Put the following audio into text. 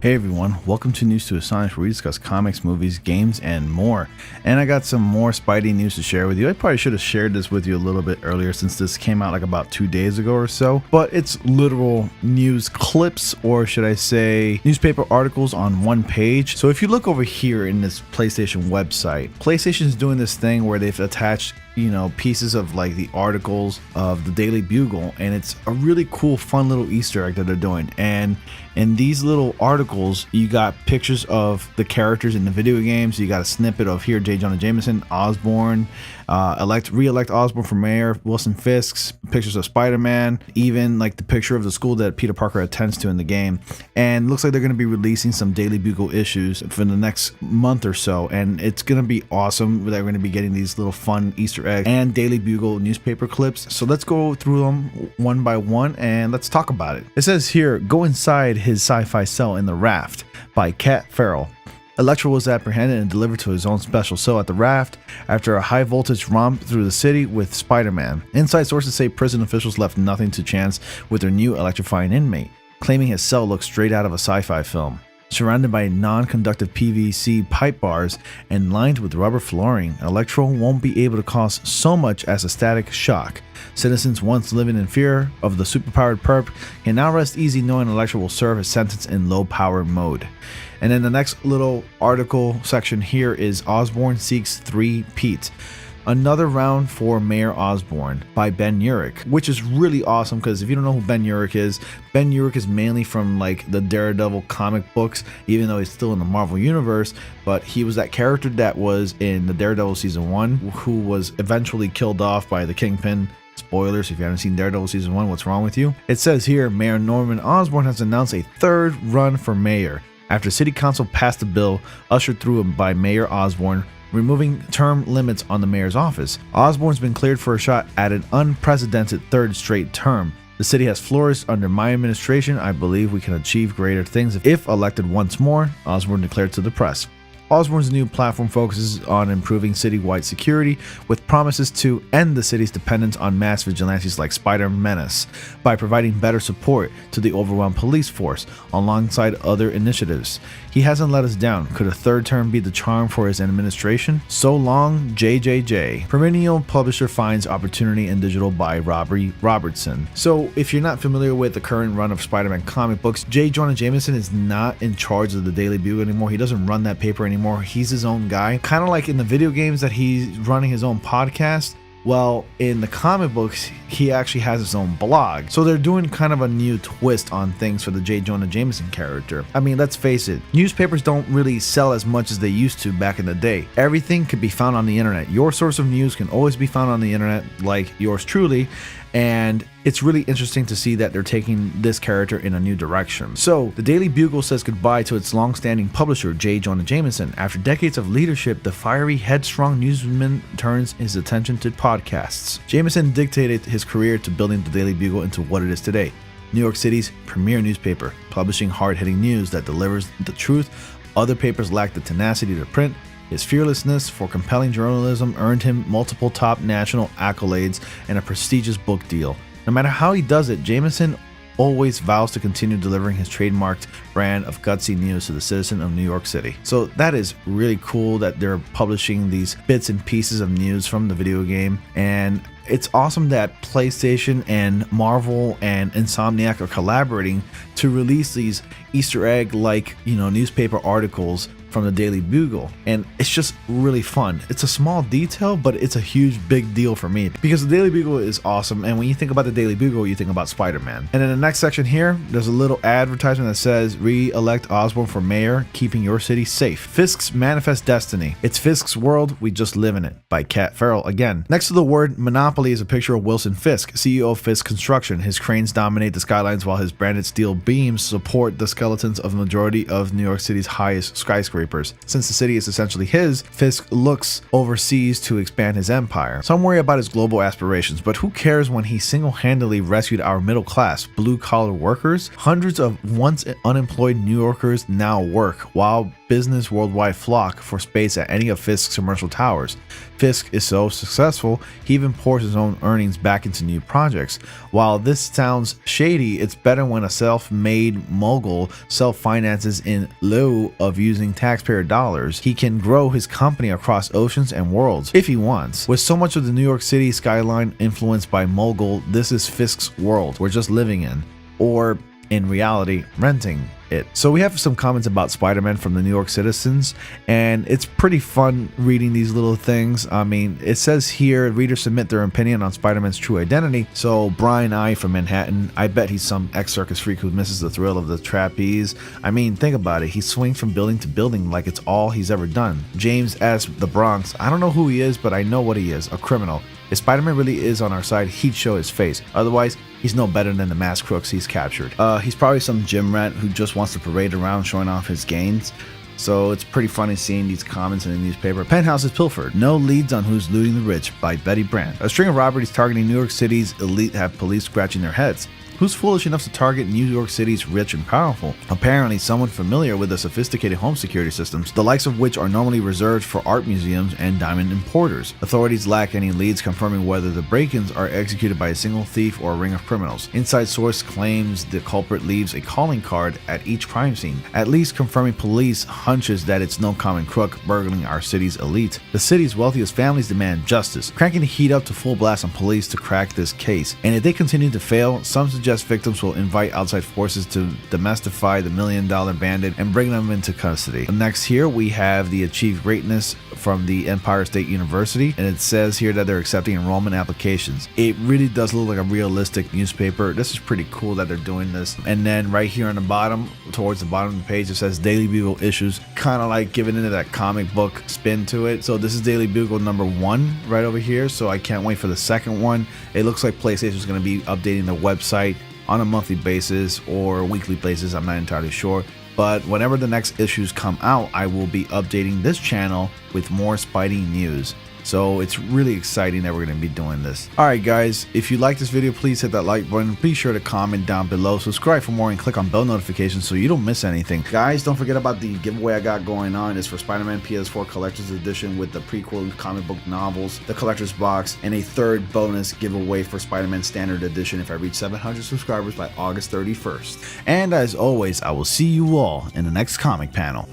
Hey everyone, welcome to News to Astonish, where we discuss comics, movies, games, and more. And I got some more Spidey news to share with you. I probably should have shared this with you a little bit earlier since this came out like about 2 days ago or so. But it's literal news clips, or should I say newspaper articles on one page. So if you look over here in this PlayStation website, PlayStation's doing this thing where they've attached pieces of like the articles of the Daily Bugle, and it's a really cool, fun little Easter egg that they're doing. And in these little articles, you got pictures of the characters in the video games. You got a snippet of here, J. Jonah Jameson, Osborn, re-elect Osborn for mayor, Wilson Fisk's, pictures of Spider-Man, even like the picture of the school that Peter Parker attends to in the game. And looks like they're going to be releasing some Daily Bugle issues for the next month or so, and it's going to be awesome. They're going to be getting these little fun Easter egg and Daily Bugle newspaper clips. So let's go through them one by one and let's talk about it. It says here, go inside his sci-fi cell in the Raft by Cat Farrell. Electro was apprehended and delivered to his own special cell at the Raft after a high voltage romp through the city with Spider-Man. Inside sources say prison officials left nothing to chance with their new electrifying inmate, claiming his cell looks straight out of a sci-fi film. Surrounded by non-conductive PVC pipe bars and lined with rubber flooring, Electro won't be able to cause so much as a static shock. Citizens once living in fear of the superpowered perp can now rest easy knowing Electro will serve his sentence in low-power mode. And then the next little article section here is Osborn seeks 3-peat. Another round for Mayor Osborn by Ben Urich, which is really awesome because if you don't know who Ben Urich is mainly from like the Daredevil comic books, even though he's still in the Marvel Universe, but he was that character that was in the Daredevil season 1 who was eventually killed off by the Kingpin. Spoilers, if you haven't seen Daredevil season 1, what's wrong with you? It says here, Mayor Norman Osborn has announced a third run for mayor after City Council passed a bill ushered through by Mayor Osborn, removing term limits on the mayor's office. Osborn's been cleared for a shot at an unprecedented third straight term. The city has flourished under my administration. I believe we can achieve greater things if elected once more, Osborn declared to the press. Osborn's new platform focuses on improving citywide security with promises to end the city's dependence on mass vigilantes like Spider-Menace by providing better support to the overwhelmed police force alongside other initiatives. He hasn't let us down. Could a third term be the charm for his administration? So long, JJJ. Perennial publisher finds opportunity in digital by Robbie Robertson. So if you're not familiar with the current run of Spider-Man comic books, J. Jonah Jameson is not in charge of the Daily Bugle anymore. He doesn't run that paper anymore. He's his own guy, kind of like in the video games that he's running his own podcast. Well, in the comic books, he actually has his own blog. So they're doing kind of a new twist on things for the J. Jonah Jameson character. I mean, let's face it, newspapers don't really sell as much as they used to back in the day. Everything could be found on the internet. Your source of news can always be found on the internet, like yours truly. And it's really interesting to see that they're taking this character in a new direction. So, the Daily Bugle says goodbye to its long-standing publisher, J. Jonah Jameson. After decades of leadership, the fiery, headstrong newsman turns his attention to podcasts. Jameson dictated his career to building the Daily Bugle into what it is today. New York City's premier newspaper, publishing hard-hitting news that delivers the truth other papers lack the tenacity to print. His fearlessness for compelling journalism earned him multiple top national accolades and a prestigious book deal. No matter how he does it, Jameson always vows to continue delivering his trademarked brand of gutsy news to the citizen of New York City. So that is really cool that they're publishing these bits and pieces of news from the video game, and it's awesome that PlayStation and Marvel and Insomniac are collaborating to release these Easter egg like newspaper articles from the Daily Bugle, and it's just really fun. It's a small detail, but it's a huge big deal for me because the Daily Bugle is awesome, and when you think about the Daily Bugle, you think about Spider-Man. And in the next section here, there's a little advertisement that says re-elect Osborn for mayor, keeping your city safe. Fisk's Manifest Destiny. It's Fisk's world, we just live in it, by Cat Farrell again. Next to the word Monopoly is a picture of Wilson Fisk, CEO of Fisk Construction. His cranes dominate the skylines while his branded steel beams support the skeletons of the majority of New York City's highest skyscrapers. Since the city is essentially his, Fisk looks overseas to expand his empire. Some worry about his global aspirations, but who cares when he single-handedly rescued our middle class, blue-collar workers? Hundreds of once unemployed New Yorkers now work, while business worldwide flock for space at any of Fisk's commercial towers. Fisk is so successful, he even pours his own earnings back into new projects. While this sounds shady, it's better when a self-made mogul self-finances in lieu of using taxpayer dollars. He can grow his company across oceans and worlds if he wants. With so much of the New York City skyline influenced by mogul, this is Fisk's world we're just living in, or in reality, renting it. So we have some comments about Spider-Man from the New York citizens, and it's pretty fun reading these little things. I mean, it says here, readers submit their opinion on Spider-Man's true identity. So Brian I from Manhattan, I bet he's some ex-circus freak who misses the thrill of the trapeze. I mean, think about it. He swings from building to building like it's all he's ever done. James S. the Bronx, I don't know who he is, but I know what he is, a criminal. If Spider-Man really is on our side, he'd show his face. Otherwise, he's no better than the masked crooks he's captured. He's probably some gym rat who just wants to parade around showing off his gains. So it's pretty funny seeing these comments in the newspaper. Penthouse is pilfered. No leads on who's looting the rich by Betty Brant. A string of robberies targeting New York City's elite have police scratching their heads. Who's foolish enough to target New York City's rich and powerful? Apparently someone familiar with the sophisticated home security systems, the likes of which are normally reserved for art museums and diamond importers. Authorities lack any leads confirming whether the break-ins are executed by a single thief or a ring of criminals. Inside source claims the culprit leaves a calling card at each crime scene, at least confirming police hunches that it's no common crook burgling our city's elite. The city's wealthiest families demand justice, cranking the heat up to full blast on police to crack this case. And if they continue to fail, some suggest victims will invite outside forces to demystify the $1 million bandit and bring them into custody. Next here we have the Achieve Greatness from the Empire State University, and it says here that they're accepting enrollment applications. It really does look like a realistic newspaper. This is pretty cool that they're doing this. And then right here on the bottom, towards the bottom of the page, it says Daily Bugle issues, kind of like giving into that comic book spin to it. So this is Daily Bugle number 1 right over here, so I can't wait for the second one. It looks like PlayStation is going to be updating the website on a monthly basis or weekly basis, I'm not entirely sure. But whenever the next issues come out, I will be updating this channel with more Spidey news. So it's really exciting that we're going to be doing this. Alright guys, if you like this video, please hit that like button. Be sure to comment down below, subscribe for more, and click on bell notifications so you don't miss anything. Guys, don't forget about the giveaway I got going on. It's for Spider-Man PS4 Collector's Edition with the prequel comic book novels, the collector's box, and a third bonus giveaway for Spider-Man Standard Edition if I reach 700 subscribers by August 31st. And as always, I will see you all in the next comic panel.